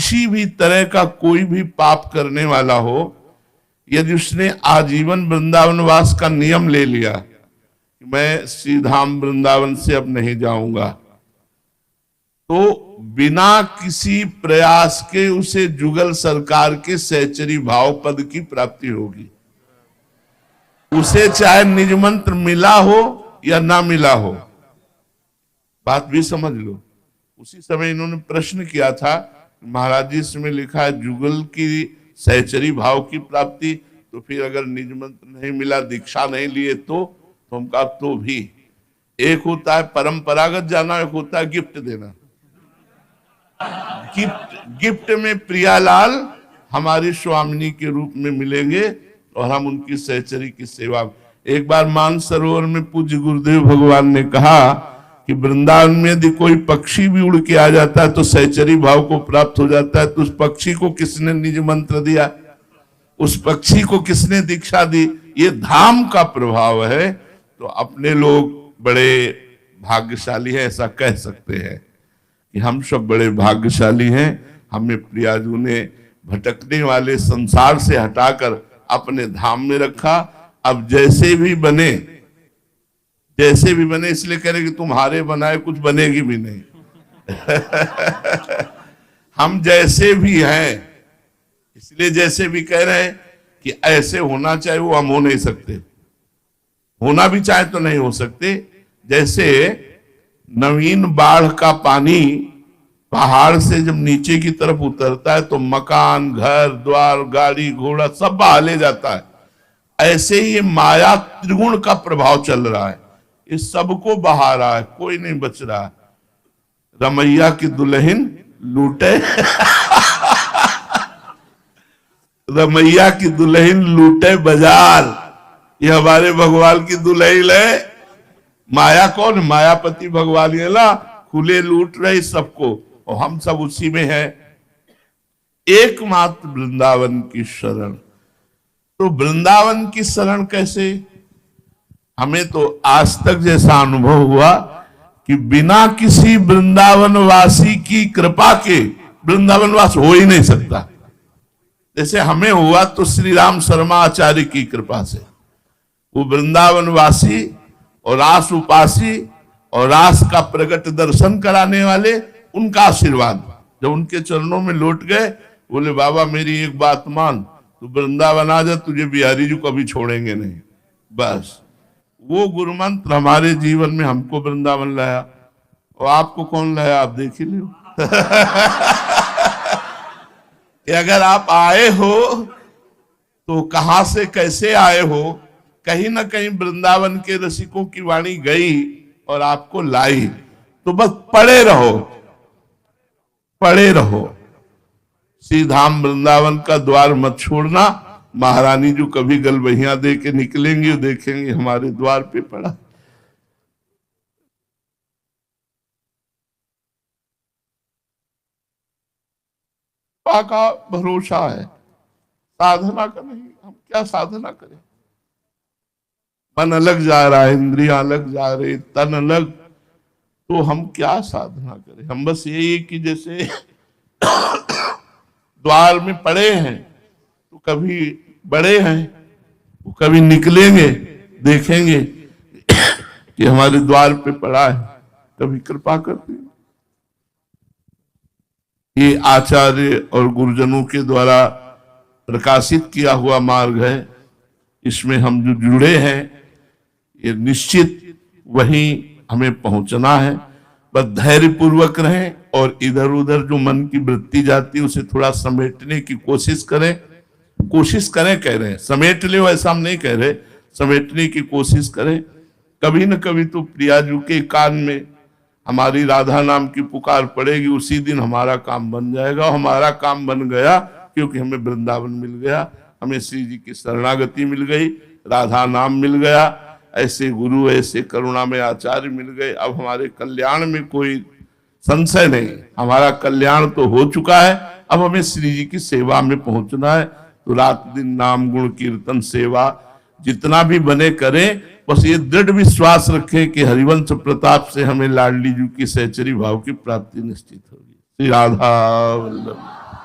किसी भी तरह का कोई भी पाप करने वाला हो, यदि उसने आजीवन वृंदावन वास का नियम ले लिया कि मैं श्री धाम वृंदावन से अब नहीं जाऊंगा, तो बिना किसी प्रयास के उसे जुगल सरकार के सहचरी भाव पद की प्राप्ति होगी। उसे चाहे निज मंत्र मिला हो या ना मिला हो, बात भी समझ लो। उसी समय इन्होंने प्रश्न किया था, महाराज जी इसमें लिखा है जुगल की सहचरी भाव की प्राप्ति, तो फिर अगर निज मंत्र नहीं मिला, दीक्षा नहीं लिए तो हम कहा तो भी एक होता है परंपरागत जाना, एक होता है गिफ्ट देना। गिफ्ट में प्रियालाल हमारी स्वामिनी के रूप में मिलेंगे और हम उनकी सहचरी की सेवा। एक बार मानसरोवर में पूज्य गुरुदेव भगवान ने कहा कि वृंदावन में यदि कोई पक्षी भी उड़ के आ जाता है तो सहचरी भाव को प्राप्त हो जाता है। तो उस पक्षी को किसने निज मंत्र दिया, उस पक्षी को किसने दीक्षा दी? ये धाम का प्रभाव है। तो अपने लोग बड़े भाग्यशाली हैं, ऐसा कह सकते हैं कि हम सब बड़े भाग्यशाली हैं। हमें प्रियाजू ने भटकने वाले संसार से हटाकर अपने धाम में रखा। अब जैसे भी बने इसलिए कह रहे कि तुम्हारे बनाए कुछ बनेगी भी नहीं। हम जैसे भी हैं इसलिए जैसे भी कह रहे हैं कि ऐसे होना चाहिए, वो हम हो नहीं सकते। होना भी चाहे तो नहीं हो सकते। जैसे नवीन बाढ़ का पानी पहाड़ से जब नीचे की तरफ उतरता है तो मकान, घर द्वार, गाड़ी घोड़ा सब बहा ले जाता है, ऐसे ही ये माया त्रिगुण का प्रभाव चल रहा है, इस सबको बहा रहा है, कोई नहीं बच रहा है। रमैया की दुल्हन लूटे रमैया की दुल्हन लूटे बाजार, ये हमारे भगवान की दुल्हन है। माया कौन? मायापति भगवान है ना, खुले लूट रहे सबको और हम सब उसी में है। एकमात्र वृंदावन की शरण। तो वृंदावन की शरण कैसे? हमें तो आज तक जैसा अनुभव हुआ कि बिना किसी वृंदावन वासी की कृपा के वृंदावन वास हो ही नहीं सकता। जैसे हमें हुआ तो श्री राम शर्मा आचार्य की कृपा से, वो वृंदावन वासी और रास उपासी और रास का प्रकट दर्शन कराने वाले, उनका आशीर्वाद जब उनके चरणों में लौट गए, बोले बाबा मेरी एक बात मान, तू वृंदावन आ जा, तुझे बिहारी जी कभी छोड़ेंगे नहीं। बस वो गुरु मंत्र हमारे जीवन में हमको वृंदावन लाया। और आपको कौन लाया? आप देख ही लो। कि अगर आप आए हो तो कहां से कैसे आए हो, कहीं ना कहीं वृंदावन के रसिकों की वाणी गई और आपको लाई। तो बस पड़े रहो। श्री धाम वृंदावन का द्वार मत छोड़ना। महारानी जो कभी गलबहिया दे के निकलेंगी, देखेंगे हमारे द्वार पे पड़ा। का भरोसा है, साधना का नहीं। हम क्या साधना करें? मन अलग जा रहा है, इंद्रियां अलग जा रही, तन अलग, तो हम क्या साधना करें? हम बस यही कि जैसे द्वार में पड़े हैं तो कभी बड़े हैं, वो कभी निकलेंगे, देखेंगे कि हमारे द्वार पे पड़ा है, कभी कृपा करते हैं। ये आचार्य और गुरुजनों के द्वारा प्रकाशित किया हुआ मार्ग है। इसमें हम जो जुड़े हैं, ये निश्चित वहीं हमें पहुंचना है। बस धैर्य पूर्वक रहें और इधर उधर जो मन की वृत्ति जाती है उसे थोड़ा समेटने की कोशिश करें। कह रहे हैं समेट ले, ऐसा हम नहीं कह रहे, समेटने की कोशिश करें। कभी न कभी तो प्रियाजू के कान में हमारी राधा नाम की पुकार पड़ेगी, उसी दिन हमारा काम बन जाएगा। हमारा काम बन गया क्योंकि हमें वृंदावन मिल गया, हमें श्री जी की शरणागति मिल गई, राधा नाम मिल गया, ऐसे गुरु ऐसे करुणा में आचार्य मिल गए। अब हमारे कल्याण में कोई संशय नहीं, हमारा कल्याण तो हो चुका है। अब हमें श्री जी की सेवा में पहुंचना है। तो रात दिन नाम गुण कीर्तन सेवा जितना भी बने करें, बस ये दृढ़ विश्वास रखें कि हरिवंश प्रताप से हमें लाडली जी की सहचरी भाव की प्राप्ति निश्चित होगी। श्री राधा वल्लभ।